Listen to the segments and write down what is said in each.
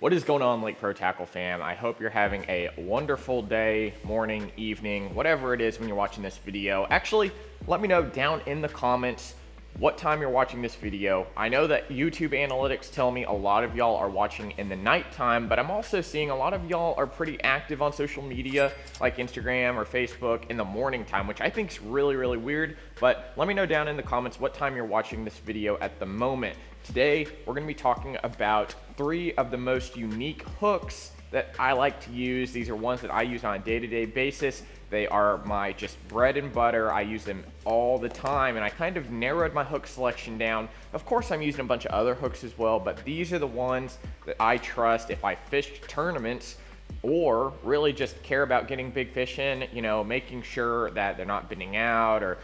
What is going on, Lake Pro Tackle fam? I hope you're having a wonderful day, morning, evening, whatever it is when you're watching this video. Actually, let me know down in the comments what time you're watching this video. I know that YouTube analytics tell me a lot of y'all are watching in the nighttime, but I'm also seeing a lot of y'all are pretty active on social media like Instagram or Facebook in the morning time, which I think is really, really weird. But let me know down in the comments what time you're watching this video at the moment. Today, we're gonna be talking about 3 of the most unique hooks that I like to use. These are ones that I use on a day-to-day basis. They are my just bread and butter. I use them all the time, and I kind of narrowed my hook selection down. Of course, I'm using a bunch of other hooks as well, but these are the ones that I trust if I fish tournaments or really just care about getting big fish in, making sure that they're not bending out or,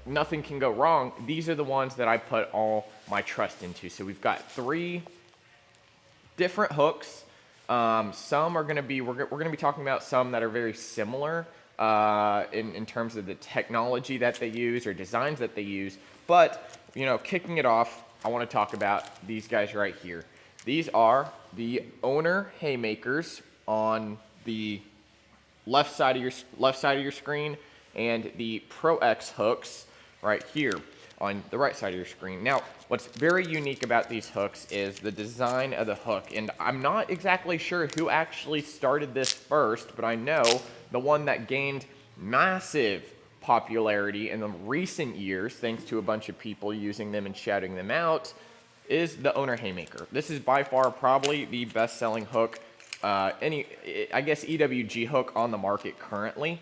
nothing can go wrong. These are the ones that I put all my trust into. So we've got 3 different hooks. Some are going to be, we're going to be talking about some that are very similar in terms of the technology that they use or designs that they use. But, kicking it off, I want to talk about these guys right here. These are the Owner haymakers on the left side of your screen, and the Pro X hooks right here on the right side of your screen. Now, what's very unique about these hooks is the design of the hook, and I'm not exactly sure who actually started this first, but I know the one that gained massive popularity in the recent years, thanks to a bunch of people using them and shouting them out, is the Owner haymaker. This is by far probably the best-selling hook, I guess EWG hook on the market currently.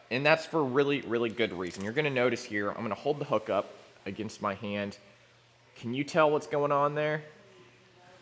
And that's for really, really good reason. You're going to notice here, I'm going to hold the hook up against my hand. Can you tell what's going on there?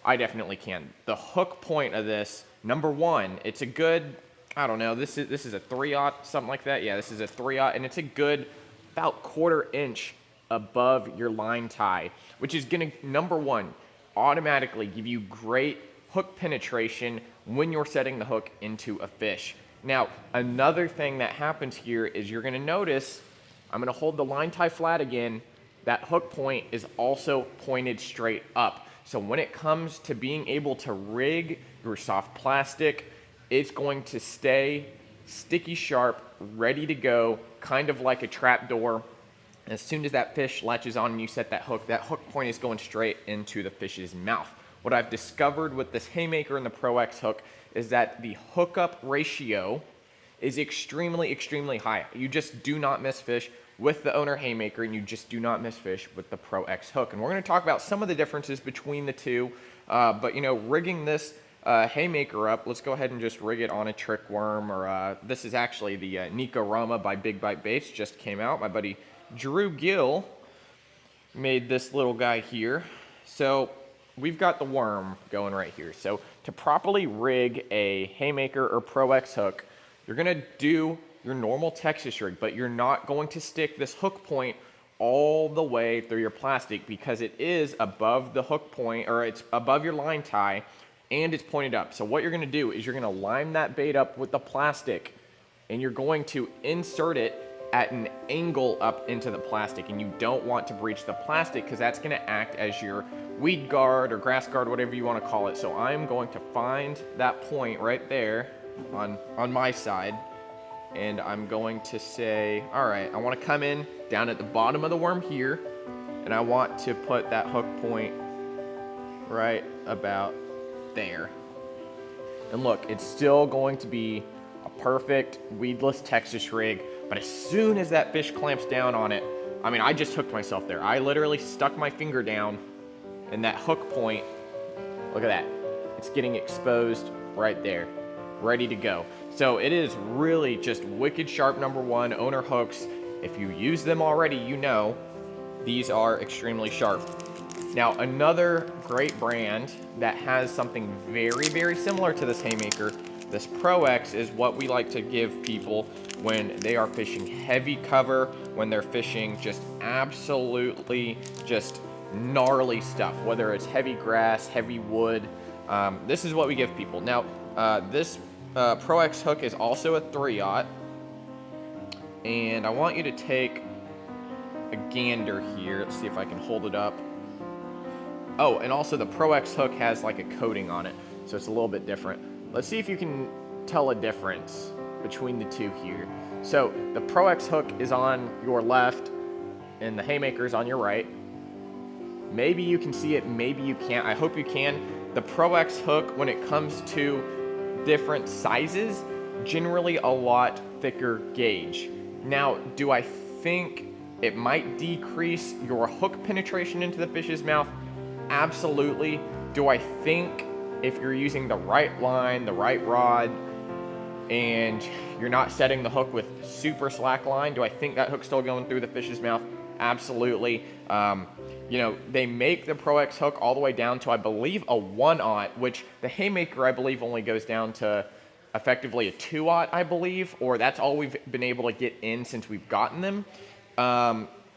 I definitely can. The hook point of this, number one, it's a good, I don't know, this is a 3/0, something like that. Yeah, this is a 3/0, and it's a good about 1/4 inch above your line tie, which is going to, number one, automatically give you great hook penetration when you're setting the hook into a fish. Now, another thing that happens here is you're going to notice, I'm going to hold the line tie flat again, that hook point is also pointed straight up. So when it comes to being able to rig your soft plastic, it's going to stay sticky sharp, ready to go, kind of like a trap door. As soon as that fish latches on and you set that hook point is going straight into the fish's mouth. What I've discovered with this haymaker and the Pro X hook is that the hookup ratio is extremely, extremely high. You just do not miss fish with the Owner haymaker, and you just do not miss fish with the Pro X hook. And we're going to talk about some of the differences between the two. But rigging this haymaker up, let's go ahead and just rig it on a trick worm, or this is actually the Nico Rama by Big Bite Baits, just came out. My buddy Drew Gill made this little guy here. So we've got the worm going right here. So to properly rig a haymaker or Pro X hook, you're going to do your normal Texas rig, but you're not going to stick this hook point all the way through your plastic because it is above the hook point, or it's above your line tie, and it's pointed up. So what you're going to do is you're going to line that bait up with the plastic, and you're going to insert it at an angle up into the plastic, and you don't want to breach the plastic because that's going to act as your weed guard or grass guard, whatever you want to call it. So I'm going to find that point right there on my side, and I'm going to say, all right, I want to come in down at the bottom of the worm here, and I want to put that hook point right about there. And look, it's still going to be a perfect weedless Texas rig, but as soon as that fish clamps down on it, I mean, I just hooked myself there. I literally stuck my finger down, and that hook point, look at that, it's getting exposed right there, ready to go. So it is really just wicked sharp, number one, Owner hooks. If you use them already, these are extremely sharp. Now, another great brand that has something very, very similar to this haymaker, this Pro X, is what we like to give people when they are fishing heavy cover, when they're fishing just absolutely just gnarly stuff, whether it's heavy grass, heavy wood. This is what we give people. Now, this Pro X hook is also a 3/0, and I want you to take a gander here. Let's see if I can hold it up. Oh, and also the Pro X hook has like a coating on it, so it's a little bit different. Let's see if you can tell a difference between the two here. So the Pro X hook is on your left and the Haymaker is on your right. Maybe you can see it, maybe you can't. I hope you can. The Pro X hook, when it comes to different sizes, generally a lot thicker gauge. Now, do I think it might decrease your hook penetration into the fish's mouth? Absolutely. Do I think if you're using the right line, the right rod, and you're not setting the hook with super slack line, do I think that hook's still going through the fish's mouth? Absolutely. You know, they make the Pro X hook all the way down to, I believe, a 1/0, which the Haymaker, I believe, only goes down to effectively a 2/0, I believe, or that's all we've been able to get in since we've gotten them.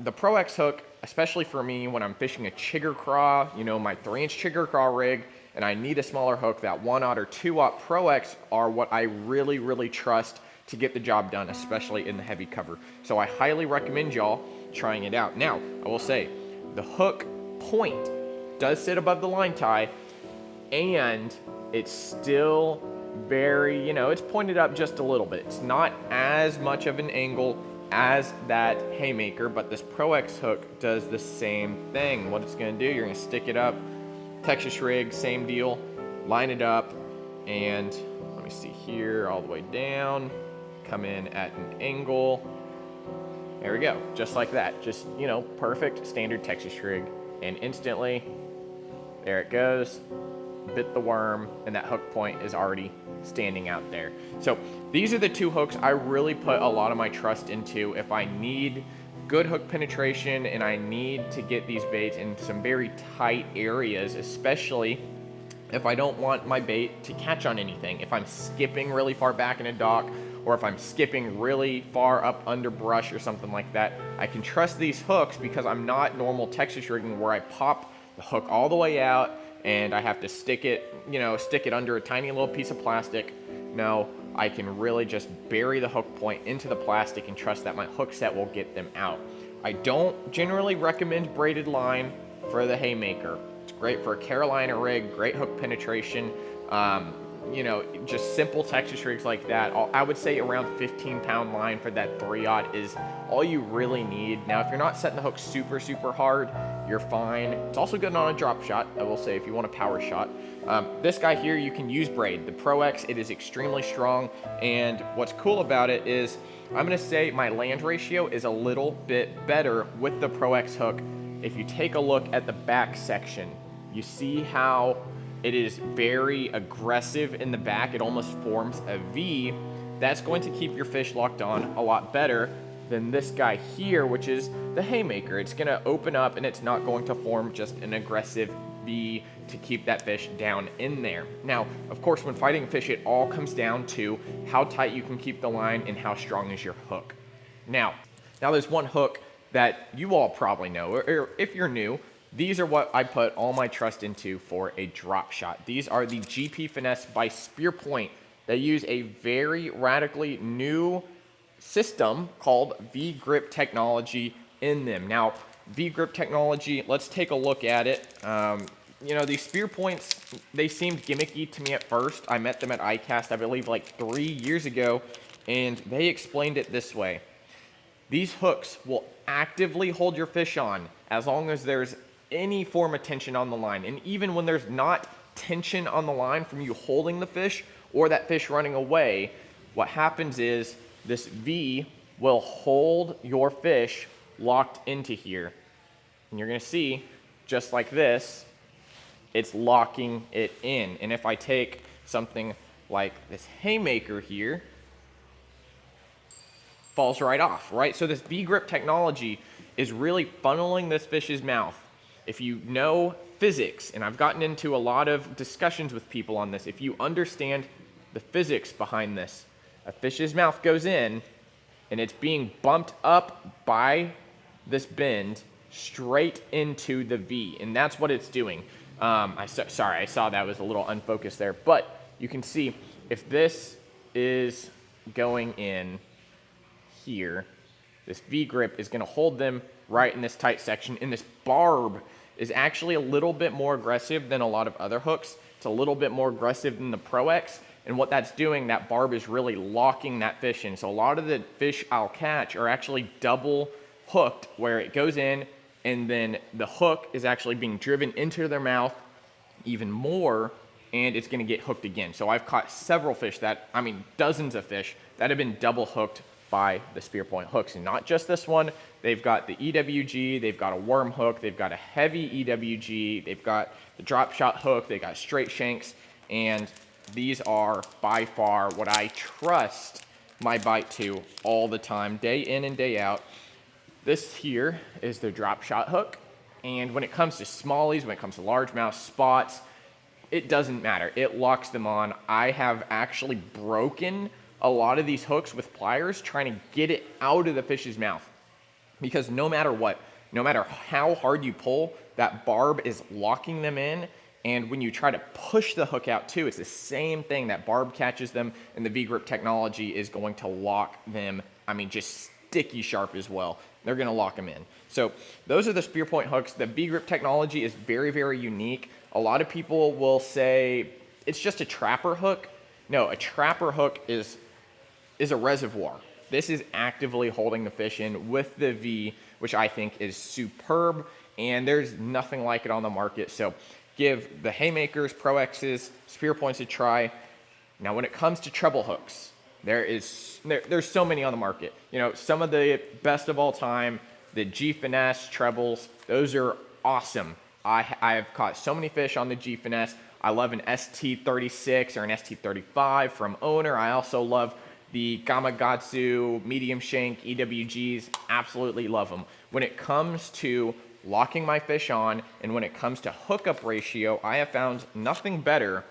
The Pro X hook, especially for me when I'm fishing a chigger craw, you know, my 3-inch chigger craw rig, and I need a smaller hook, that 1/0 or 2/0 Pro X are what I really, really trust to get the job done, especially in the heavy cover. So I highly recommend y'all trying it out. Now, I will say, the hook point does sit above the line tie, and it's still very, you know, it's pointed up just a little bit. It's not as much of an angle as that Haymaker, but this Pro X hook does the same thing. What it's gonna do, you're gonna stick it up, Texas rig, same deal, line it up, and let me see here, all the way down, come in at an angle. There we go, just like that. Just, you know, perfect standard Texas rig. And instantly, there it goes, bit the worm, and that hook point is already standing out there. So these are the two hooks I really put a lot of my trust into if I need good hook penetration and I need to get these baits in some very tight areas, especially if I don't want my bait to catch on anything. If I'm skipping really far back in a dock, or if I'm skipping really far up under brush or something like that, I can trust these hooks because I'm not normal Texas rigging where I pop the hook all the way out and I have to stick it, you know, stick it under a tiny little piece of plastic. No, I can really just bury the hook point into the plastic and trust that my hook set will get them out. I don't generally recommend braided line for the Haymaker. It's great for a Carolina rig, great hook penetration. You know, just simple Texas rigs like that. I would say around 15-pound line for that 3/0 is all you really need. Now, if you're not setting the hook super, super hard, you're fine. It's also good on a drop shot, I will say, if you want a power shot. This guy here, you can use braid. The Pro X, it is extremely strong, and what's cool about it is, I'm gonna say my land ratio is a little bit better with the Pro X hook. If you take a look at the back section, you see how it is very aggressive in the back. It almost forms a V. That's going to keep your fish locked on a lot better than this guy here, which is the Haymaker. It's gonna open up and it's not going to form just an aggressive V to keep that fish down in there. Now, of course, when fighting fish, it all comes down to how tight you can keep the line and how strong is your hook. Now there's one hook that you all probably know, or if you're new, these are what I put all my trust into for a drop shot. These are the GP Finesse by Spearpoint. They use a very radically new system called vgrip technology in them. Now, vgrip technology, let's take a look at it. You know, these Spearpoints, they seemed gimmicky to me at first. I met them at ICAST, I believe, like 3 years ago, and they explained it this way. These hooks will actively hold your fish on as long as there's any form of tension on the line. And even when there's not tension on the line from you holding the fish or that fish running away, what happens is this V will hold your fish locked into here. And you're gonna see, just like this, it's locking it in. And if I take something like this Haymaker here, falls right off, right? So this V-grip technology is really funneling this fish's mouth. If you know physics, and I've gotten into a lot of discussions with people on this, if you understand the physics behind this, a fish's mouth goes in and it's being bumped up by this bend straight into the V, and that's what it's doing. Sorry, I saw that was a little unfocused there, but you can see if this is going in here, this V grip is going to hold them right in this tight section, and this barb is actually a little bit more aggressive than a lot of other hooks. It's a little bit more aggressive than the Pro X. And what that's doing, that barb is really locking that fish in. So a lot of the fish I'll catch are actually double hooked, where it goes in and then the hook is actually being driven into their mouth even more, and it's gonna get hooked again. So I've caught several fish that, I mean, dozens of fish that have been double hooked by the Spearpoint hooks. And not just this one, they've got the EWG, they've got a worm hook, they've got a heavy EWG, they've got the drop shot hook, they got straight shanks, and these are by far what I trust my bite to all the time, day in and day out. This here is the drop shot hook. And when it comes to smallies, when it comes to largemouth spots, it doesn't matter. It locks them on. I have actually broken a lot of these hooks with pliers trying to get it out of the fish's mouth. Because no matter what, no matter how hard you pull, that barb is locking them in. And when you try to push the hook out too, it's the same thing. That barb catches them, and the vgrip technology is going to lock them, I mean, just sticky sharp as well. They're gonna lock them in. So those are the Spearpoint hooks. The vgrip technology is very, very unique. A lot of people will say it's just a trapper hook. No, a trapper hook is a reservoir. This is actively holding the fish in with the V, which I think is superb, and there's nothing like it on the market. So give the Haymakers, Pro X's, Spearpoints a try. Now when it comes to treble hooks, there's so many on the market. You know, some of the best of all time, the G Finesse trebles, those are awesome. I've caught so many fish on the G Finesse. I love an ST36 or an ST35 from Owner. I also love the Gamakatsu medium shank EWGs, absolutely love them. When it comes to locking my fish on and when it comes to hookup ratio, I have found nothing better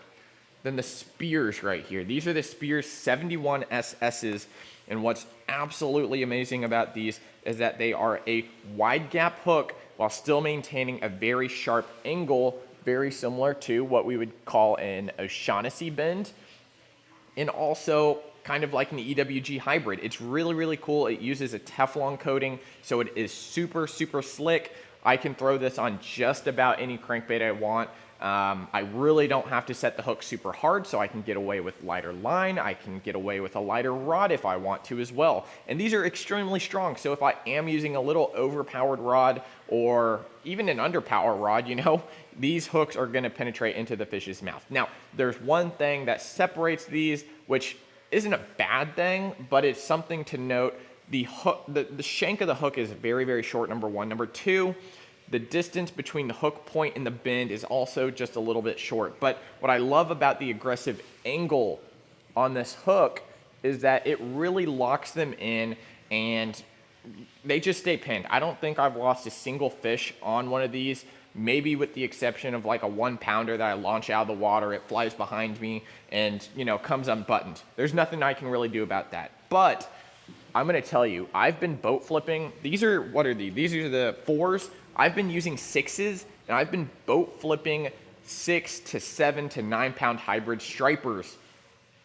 than the Spears right here. These are the Spears 71 SS's, and what's absolutely amazing about these is that they are a wide gap hook while still maintaining a very sharp angle, very similar to what we would call an O'Shaughnessy bend, and also kind of like an EWG hybrid. It's really, really cool. It uses a Teflon coating, so it is super, super slick. I can throw this on just about any crankbait I want. I really don't have to set the hook super hard, so I can get away with lighter line. I can get away with a lighter rod if I want to as well. And these are extremely strong, so if I am using a little overpowered rod or even an underpowered rod, you know, these hooks are gonna penetrate into the fish's mouth. Now, there's one thing that separates these, which isn't a bad thing, but it's something to note. The hook, the shank of the hook is very, very short, number one. Number two, the distance between the hook point and the bend is also just a little bit short. But what I love about the aggressive angle on this hook is that it really locks them in and they just stay pinned. I don't think I've lost a single fish on one of these, maybe with the exception of like a 1 pounder that I launch out of the water, it flies behind me and, you know, comes unbuttoned. There's nothing I can really do about that. But I'm gonna tell you, I've been boat flipping. These are, what are these? These are the 4s. I've been using 6s, and I've been boat flipping 6 to 7 to 9 pound hybrid stripers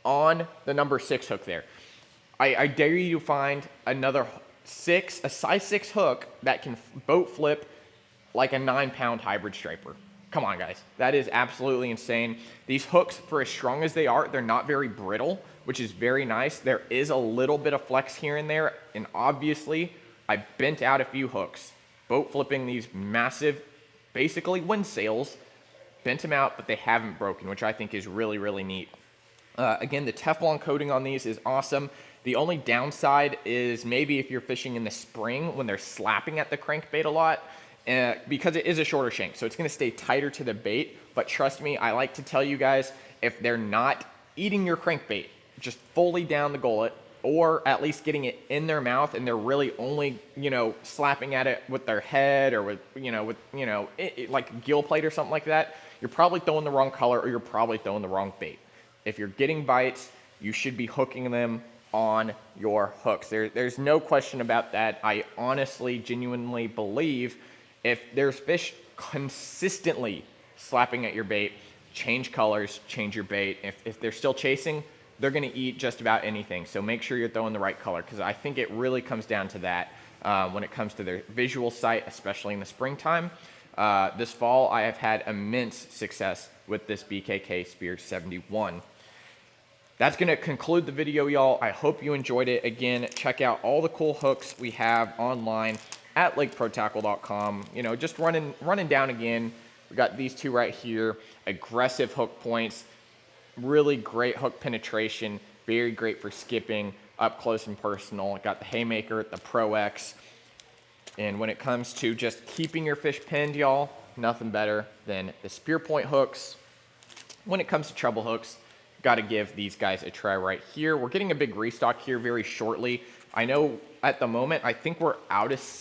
on the number 6 hook there. I dare you to find another a size 6 hook that can boat flip like a 9 pound hybrid striper. Come on, guys. That is absolutely insane. These hooks, for as strong as they are, they're not very brittle, which is very nice. There is a little bit of flex here and there, and obviously, I bent out a few hooks. Boat flipping these massive, basically wind sails, bent them out, but they haven't broken, which I think is really, really neat. Again, the Teflon coating on these is awesome. The only downside is maybe if you're fishing in the spring when they're slapping at the crankbait a lot, because it is a shorter shank, so it's gonna stay tighter to the bait. But trust me, I like to tell you guys, if they're not eating your crankbait, just fully down the gullet, or at least getting it in their mouth, and they're really only, you know, slapping at it with their head or with, like a gill plate or something like that, you're probably throwing the wrong color or you're probably throwing the wrong bait. If you're getting bites, you should be hooking them on your hooks. There's no question about that. I honestly, genuinely believe if there's fish consistently slapping at your bait, change colors, change your bait. If they're still chasing, they're gonna eat just about anything. So make sure you're throwing the right color, because I think it really comes down to that when it comes to their visual sight, especially in the springtime. This fall, I have had immense success with this BKK Spear 71. That's going to conclude the video, y'all. I hope you enjoyed it. Again, check out all the cool hooks we have online at lakeprotackle.com. You know, just running down again. We got these two right here. Aggressive hook points. Really great hook penetration. Very great for skipping up close and personal. Got the Haymaker, the Pro X. And when it comes to just keeping your fish pinned, y'all, nothing better than the Spearpoint hooks. When it comes to treble hooks, got to give these guys a try right here. We're getting a big restock here very shortly. I know at the moment, I think we're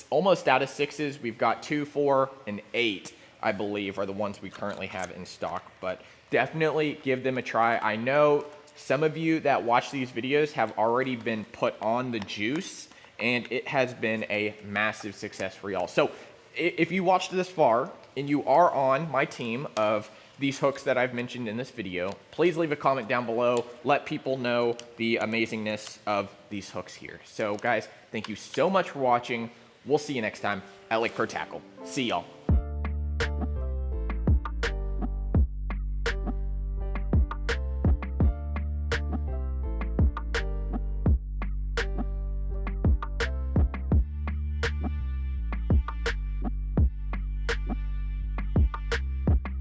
almost out of 6s. We've got 2, 4, and 8, I believe, are the ones we currently have in stock. But definitely give them a try. I know some of you that watch these videos have already been put on the juice, and it has been a massive success for y'all. So if you watched this far and you are on my team of these hooks that I've mentioned in this video, please leave a comment down below. Let people know the amazingness of these hooks here. So guys, thank you so much for watching. We'll see you next time at Lake Pro Tackle. See y'all.